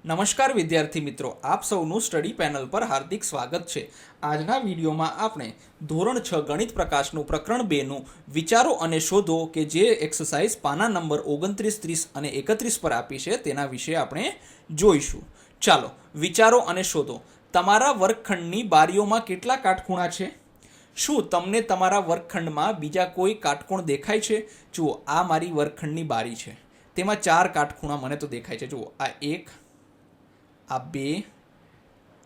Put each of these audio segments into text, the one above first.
નમસ્કાર વિદ્યાર્થી મિત્રો, આપ સૌનું સ્ટડી પેનલ પર હાર્દિક સ્વાગત છે. આજના વિડીયોમાં આપણે ધોરણ 6 ગણિત પ્રકાશનું પ્રકરણ 2નું વિચારો અને શોધો કે જે એક્સરસાઇઝ પાના નંબર 29, 30 અને 31 પર આપી છે તેના વિશે આપણે જોઈશું. ચાલો, વિચારો અને શોધો. તમારા વર્ગખંડની બારીઓમાં કેટલા કાટખૂણા છે? શું તમને તમારા વર્ગખંડમાં બીજા કોઈ કાટકોણ દેખાય છે? જુઓ, આ મારી વર્ગખંડની બારી છે, તેમાં 4 કાટખૂણા મને તો દેખાય છે. જુઓ, આ 1, આ 2,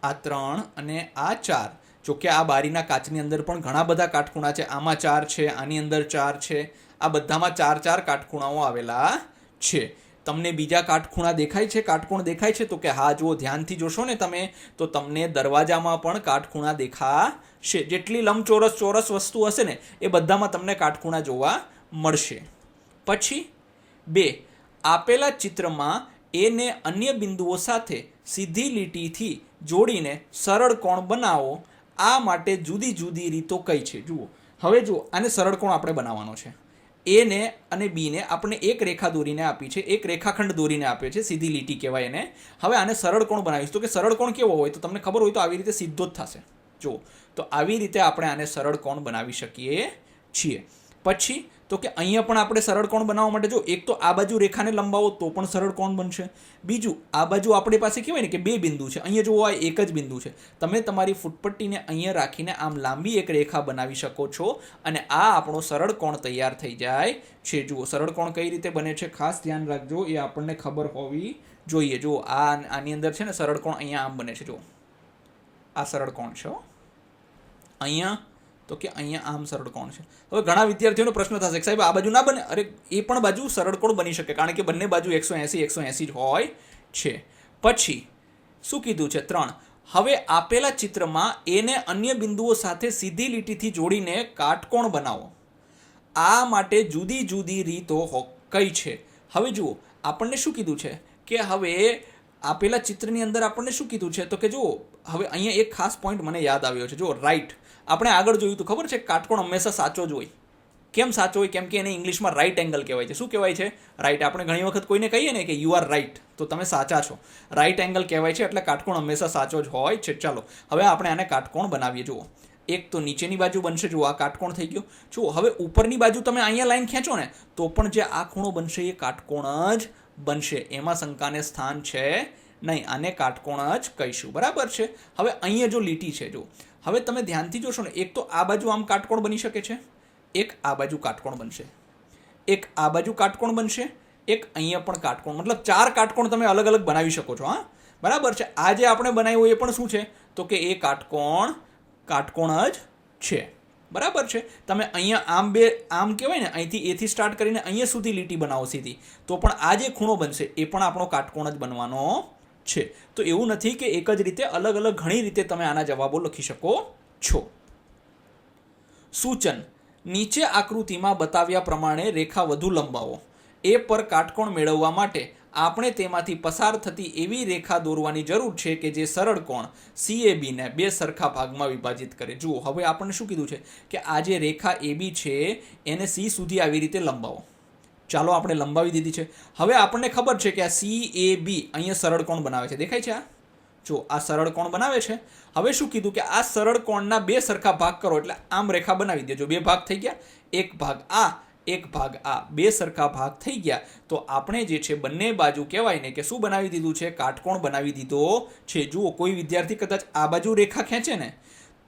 આ 3 અને આ 4. જોકે આ બારીના કાચની અંદર પણ ઘણા બધા કાટખૂણા છે. આમાં 4 છે, આની અંદર 4 છે, આ બધામાં 4 કાટખૂણાઓ આવેલા છે. તમને બીજા કાટખૂણા દેખાય છે, કાટકોણ દેખાય છે? તો કે હા, જુઓ, ધ્યાનથી જોશો ને તમે તો તમને દરવાજામાં પણ કાટખૂણા દેખાશે. જેટલી લંબચોરસ ચોરસ વસ્તુ હશે ને એ બધામાં તમને કાટખૂણા જોવા મળશે. પછી 2, આપેલા ચિત્રમાં એને અન્ય બિંદુઓ સાથે સીધી લીટીથી જોડીને સરળ કોણ બનાવો. આ માટે જુદી જુદી રીતો કઈ છે? જુઓ, હવે જુઓ, આને સરળ કોણ આપણે બનાવવાનો છે. એ ને અને બી ને આપણે એક રેખા દોરીને આપી છે, એક રેખાખંડ દોરીને આપ્યો છે, સીધી લીટી કહેવાય એને. હવે આને સરળ કોણ બનાવીશ. તો કે સરળ કોણ કેવો હોય? તો તમને ખબર હોય તો આવી રીતે સીધો જ થશે. જુઓ, તો આવી રીતે આપણે આને સરળ કોણ બનાવી શકીએ છીએ. પછી તો કે અહીંયા પણ આપણે સરળ કોણ બનાવવા માટે જો એક તો આ બાજુ રેખાને લંબાવો તો પણ સરળ કોણ બનશે. બીજું, આ બાજુ આપણી પાસે કહેવાય ને કે 2 બિંદુ છે, અહીંયા જોવો આ એક જ બિંદુ છે. તમે તમારી ફૂટપટ્ટીને અહીંયા રાખીને આમ લાંબી એક રેખા બનાવી શકો છો અને આ આપણો સરળ કોણ તૈયાર થઈ જાય છે. જુઓ, સરળ કોણ કઈ રીતે બને છે ખાસ ધ્યાન રાખજો, એ આપણને ખબર હોવી જોઈએ. જુઓ, આની અંદર છે ને સરળ કોણ અહીંયા આમ બને છે. જુઓ, આ સરળ કોણ છે. અહીંયા તો કે અહીંયા આમ સરળ કોણ છે. હવે ઘણા વિદ્યાર્થીઓનો પ્રશ્ન થશે કે સાહેબ આ બાજુ ના બને. અરે, એ પણ બાજુ સરળ કોણ બની શકે, કારણ કે બંને બાજુ 180 જ હોય છે. પછી શું કીધું છે? 3, હવે આપેલા ચિત્રમાં એને અન્ય બિંદુઓ સાથે સીધી લીટીથી જોડીને કાટકોણ બનાવો. આ માટે જુદી જુદી રીતો કઈ છે? હવે જુઓ, આપણને શું કીધું છે કે હવે આપેલા ચિત્રની અંદર આપણને શું કીધું છે? તો કે જુઓ, હવે અહીંયા એક ખાસ પોઈન્ટ મને યાદ આવ્યો છે. જુઓ, રાઈટ. આપણે આગળ જોયું તો ખબર છે, કાટકોણ હંમેશા સાચો જ હોય. કેમ સાચો હોય? કેમ કે એને ઇંગ્લિશમાં રાઈટ એંગલ કહેવાય છે. શું કહેવાય છે? રાઈટ. આપણે ઘણી વખત કોઈને કહીએ ને કે યુ આર રાઈટ, તો તમે સાચા છો. રાઈટ એંગલ કહેવાય છે, એટલે કાટકોણ હંમેશા સાચો જ હોય છે. ચાલો, હવે આપણે આને કાટકોણ બનાવીએ. જુઓ, એક તો નીચેની બાજુ બનશે. જુઓ, આ કાટકોણ થઈ ગયો. જુઓ, હવે ઉપરની બાજુ તમે અહીંયા લાઈન ખેંચો ને તો પણ જે આ ખૂણો બનશે એ કાટકોણ જ બનશે. એમાં શંકાને સ્થાન છે નહીં. આને કાટકોણ જ કહીશું. બરાબર છે. હવે અહીંયા જો લીટી છે, જો હવે તમે ધ્યાનથી જોશો ને, એક તો આ બાજુ આમ કાટકોણ બની શકે છે, એક આ બાજુ કાટકોણ બનશે, એક આ બાજુ કાટકોણ બનશે, એક અહીંયા પણ કાટકોણ. મતલબ 4 કાટકોણ તમે અલગ અલગ બનાવી શકો છો. હા, બરાબર છે. આ જે આપણે બનાવ્યું એ પણ શું છે? તો કે એ કાટકોણ જ છે. બરાબર છે. તમે અહીંયા આમ કહેવાય ને, અહીંથી એથી સ્ટાર્ટ કરીને અહીંયા સુધી લીટી બનાવો સીધી, તો પણ આ જે ખૂણો બનશે એ પણ આપણો કાટકોણ જ બનવાનો છે. તો એવું નથી કે એક જ રીતે, અલગ અલગ ઘણી રીતે તમે આના જવાબો લખી શકો છો. સૂચન: નીચે આકૃતિમાં બતાવ્યા પ્રમાણે રેખા વધુ લંબાવો. એ પર કાટકોણ મેળવવા માટે આપણે તેમાંથી પસાર થતી એવી રેખા દોરવાની જરૂર છે કે જે સરળ કોણ CAB ને 2 સરખા ભાગમાં વિભાજિત કરે. જુઓ, હવે આપણને શું કીધું છે કે આ જે રેખા AB છે એને C સુધી આવી રીતે લંબાવો. ચાલો, આપણે લંબાવી દીધી છે. હવે આપણને ખબર છે કે આ CAB અહીંયા સરળ કોણ બનાવે છે. દેખાય છે? જો, આ સરળ કોણ બનાવે છે. હવે શું કીધું કે આ સરળ કોણના 2 સરખા ભાગ કરો, એટલે આમ રેખા બનાવી દેજો. 2 ભાગ થઈ ગયા, એક ભાગ આ, એક ભાગ આ. 2 સરખા ભાગ થઈ ગયા તો આપણે જે છે બંને બાજુ કહેવાય ને કે શું બનાવી દીધું છે? કાટકોણ બનાવી દીધો છે. જુઓ, કોઈ વિદ્યાર્થી કદાચ આ બાજુ રેખા ખેંચે ને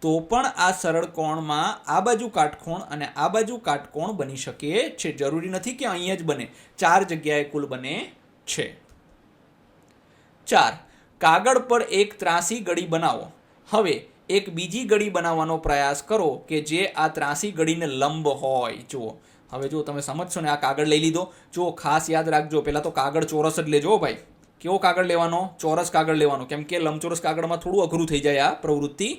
તો પણ આ સરળ કોણમાં આ બાજુ કાટકોણ અને આ બાજુ કાટકોણ બની શકે છે. જરૂરી નથી કે અહીંયા જ બને, 4 જગ્યાએ કુલ બને છે. 4, કાગળ પર એક ત્રાસી ગળી બનાવો. હવે એક બીજી ગળી બનાવવાનો પ્રયાસ કરો કે જે આ ત્રાસી ગળીને લંબ હોય. જુઓ, હવે જો તમે સમજશો ને, આ કાગળ લઈ લીધો. જુઓ, ખાસ યાદ રાખજો, પહેલાં તો કાગળ ચોરસ જ લેજો ભાઈ. કેવો કાગળ લેવાનો? ચોરસ કાગળ લેવાનો. કેમ કે લંબચોરસ કાગળમાં થોડું અઘરું થઈ જાય આ પ્રવૃત્તિ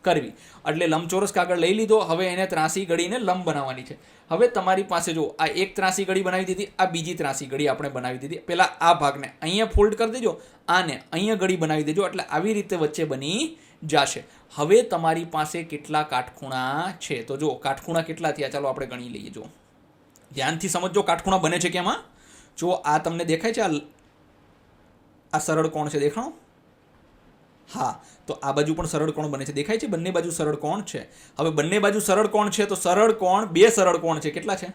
કરવી. એટલે લંબચોરસ કાગળ લઈ લીધો. હવે એને ત્રાસી ગળીને લંબ બનાવવાની છે. હવે તમારી પાસે જો આ એક ત્રાસી ગળી બનાવી દીધી, આ બીજી ત્રાસી ગળી આપણે બનાવી દીધી. પહેલાં આ ભાગને અહીંયા ફોલ્ડ કરી દેજો, આને અહીંયા ગળી બનાવી દેજો, એટલે આવી રીતે વચ્ચે બની જશે. હવે તમારી પાસે કેટલા કાટખૂણા છે? તો જો, કાટખૂણા કેટલા થયા? ચાલો આપણે ગણી લઈએ. જો, ધ્યાનથી સમજો કાટખૂણા બને છે કેમાં. જો, આ તમને દેખાય છે, આ આ સરળ કોણ છે, દેખાણો? હા, તો આ બાજુ પણ સરળ કોણ બને છે, દેખાય છે? બંને બાજુ સરળ કોણ છે. હવે બંને બાજુ સરળ કોણ છે, તો સરળ કોણ, બે સરળ કોણ છે, કેટલા છે?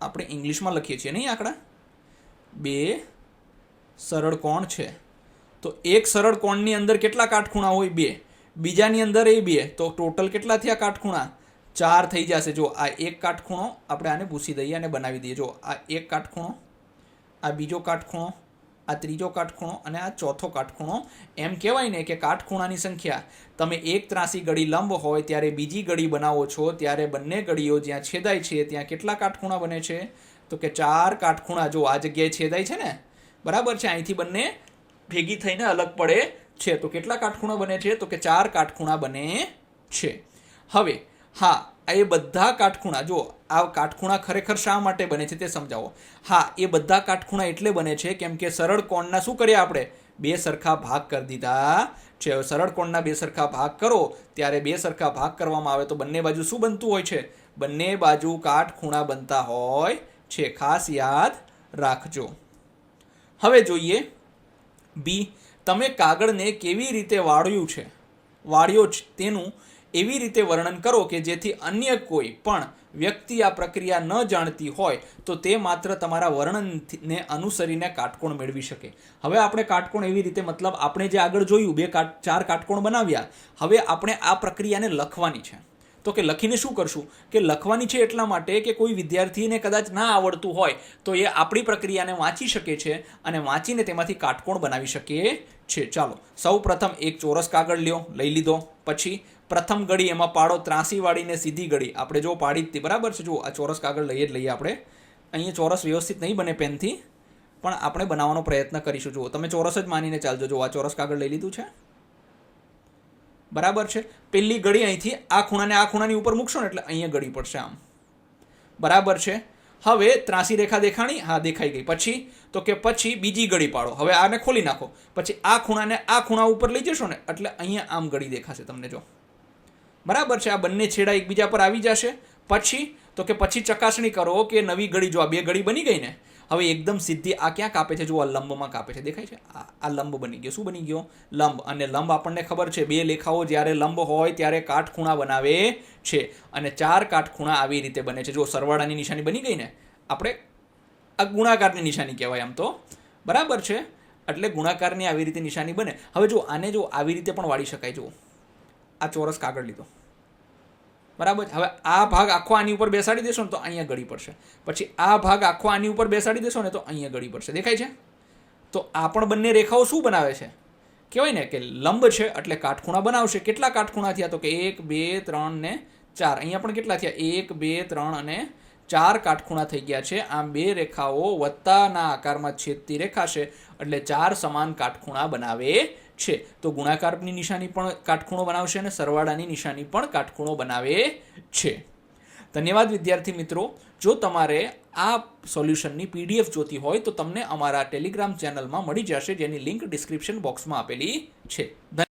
આપણે ઇંગ્લિશમાં લખીએ છીએ નહીં આંકડા, બે સરળ કોણ છે. તો એક સરળ કોણની અંદર કેટલા કાટખૂણા હોય? બે. બીજાની અંદર એ બે, તો ટોટલ કેટલા થયા કાટખૂણા? 4 થઈ જશે. જો આ એક કાટખૂણો, આપણે આને ભૂસી દઈએ અને બનાવી દઈએ. જો આ એક કાટખૂણો, આ બીજો કાટખૂણો, આ ત્રીજો કાટખૂણો અને આ ચોથો કાટખૂણો. એમ કહેવાય ને કે કાટખૂણાની સંખ્યા, તમે એક ત્રાસી ગળી લંબ હોય ત્યારે બીજી ગળી બનાવો છો ત્યારે બંને ગળીઓ જ્યાં છેદાય છે ત્યાં કેટલા કાટખૂણા બને છે? તો કે 4 કાટખૂણા. જો આ જગ્યાએ છેદાય છે ને, બરાબર છે, અહીંથી બંને ભેગી થઈને અલગ પડે છે, તો કેટલા કાટખૂણા બને છે? તો કે 4 કાટખૂણા બને છે. હવે હા, એ બધા કાટખૂણા, જો આ કાટખૂણા ખરેખર શા માટે બને છે તે સમજાવો. હા, એ બધા કાટખૂણા એટલે બને છે કેમ કે સરળ કોણના શું કર્યા આપણે? બે સરખા ભાગ કરી દીધા છે. સરળ કોણના બે સરખા ભાગ કરો ત્યારે બે સરખા ભાગ કરવામાં આવે તો બંને બાજુ શું બનતું હોય છે? બંને બાજુ કાટખૂણા બનતા હોય છે. ખાસ યાદ રાખજો. હવે જોઈએ બી. તમે કાગળને કેવી રીતે વાળ્યો છે તેનું એવી રીતે વર્ણન કરો કે જેથી અન્ય કોઈ પણ વ્યક્તિ આ પ્રક્રિયા ન જાણતી હોય તો તે માત્ર તમારા વર્ણનને અનુસરીને કાટકોણ મેળવી શકે. હવે આપણે કાટકોણ એવી રીતે, મતલબ આપણે જે આગળ જોયું 4 કાટકોણ બનાવ્યા, હવે આપણે આ પ્રક્રિયાને લખવાની છે. તો કે લખીને શું કરશું? કે લખવાની છે એટલા માટે કે કોઈ વિદ્યાર્થીને કદાચ ના આવડતું હોય તો એ આપણી પ્રક્રિયાને વાંચી શકે છે અને વાંચીને તેમાંથી કાટકોણ બનાવી શકે છે. ચાલો, સૌ પ્રથમ એક ચોરસ કાગળ લઈ લીધો. પછી પ્રથમ ગળી એમાં પાડો ત્રાસી વાળીને સીધી ગળી. આપણે જો પાડી હતી, બરાબર છે. જો આ ચોરસ કાગળ લઈએ આપણે. અહીંયા ચોરસ વ્યવસ્થિત નહીં બને પેનથી, પણ આપણે બનાવવાનો પ્રયત્ન કરીશું. જુઓ, તમે ચોરસ જ માનીને ચાલજો. જો આ ચોરસ કાગળ લઈ લીધું છે, બરાબર છે. પેલી ગળી અહીંથી આ ખૂણાને આ ખૂણાની ઉપર મૂકશો ને એટલે અહીંયા ગળી પડશે આમ, બરાબર છે. હવે ત્રાસી રેખા દેખાણી? હા, દેખાઈ ગઈ. પછી તો કે પછી બીજી ગળી પાડો. હવે આને ખોલી નાખો. પછી આ ખૂણાને આ ખૂણા ઉપર લઈ જશો ને એટલે અહીંયા આમ ગળી દેખાશે તમને. જો બરાબર છે. આ બંને છેડા એકબીજા પર આવી જશે. પછી તો કે પછી ચકાસણી કરો કે નવી ગળી, જો આ બે ગળી બની ગઈ ને, હવે એકદમ સીધી આ ક્યાં કાપે છે? જો આ લંબમાં કાપે છે, દેખાય છે? આ લંબ બની ગયો. શું બની ગયો? લંબ. અને લંબ આપણને ખબર છે, બે લેખાઓ જ્યારે લંબ હોય ત્યારે કાટખૂણા બનાવે છે. અને 4 કાટખૂણા આવી રીતે બને છે. જો સરવાળાની નિશાની બની ગઈ ને, આપણે આ ગુણાકારની નિશાની કહેવાય આમ તો, બરાબર છે. એટલે ગુણાકારની આવી રીતે નિશાની બને. હવે જો આને જો આવી રીતે પણ વાળી શકાય. જો આ ચોરસ કાગળ લીધો, બરાબર. હવે આ ભાગ આખો આની ઉપર બેસાડી દેશો ને તો અહીંયા ગળી પડશે. પછી આ ભાગ આખો આની ઉપર બેસાડી દેશો ને તો અહીંયા ગળી પડશે. દેખાય છે? તો આ પણ બંને રેખાઓ શું બનાવે છે? કહેવાય ને કે લંબ છે એટલે કાટખૂણા બનાવશે. કેટલા કાટખૂણા થયા? તો કે 1 2 3 ને 4. અહીંયા પણ કેટલા થયા? 1 2 3 અને 4 કાટખૂણા થઈ ગયા છે. આમ બે રેખાઓ વત્તાના આકારમાં છેદતી રેખા છે એટલે 4 સમાન કાટખૂણા બનાવે છે. તો ગુણાકારની નિશાની પણ કાટખૂણો બનાવશે અને સરવાળાની નિશાની પણ કાટખૂણો બનાવે છે. ધન્યવાદ વિદ્યાર્થી મિત્રો. જો તમારે આ સોલ્યુશનની PDF જોતી હોય તો તમને અમારા ટેલિગ્રામ ચેનલમાં મળી જશે, જેની લિંક ડિસ્ક્રિપ્શન બોક્સમાં આપેલી છે.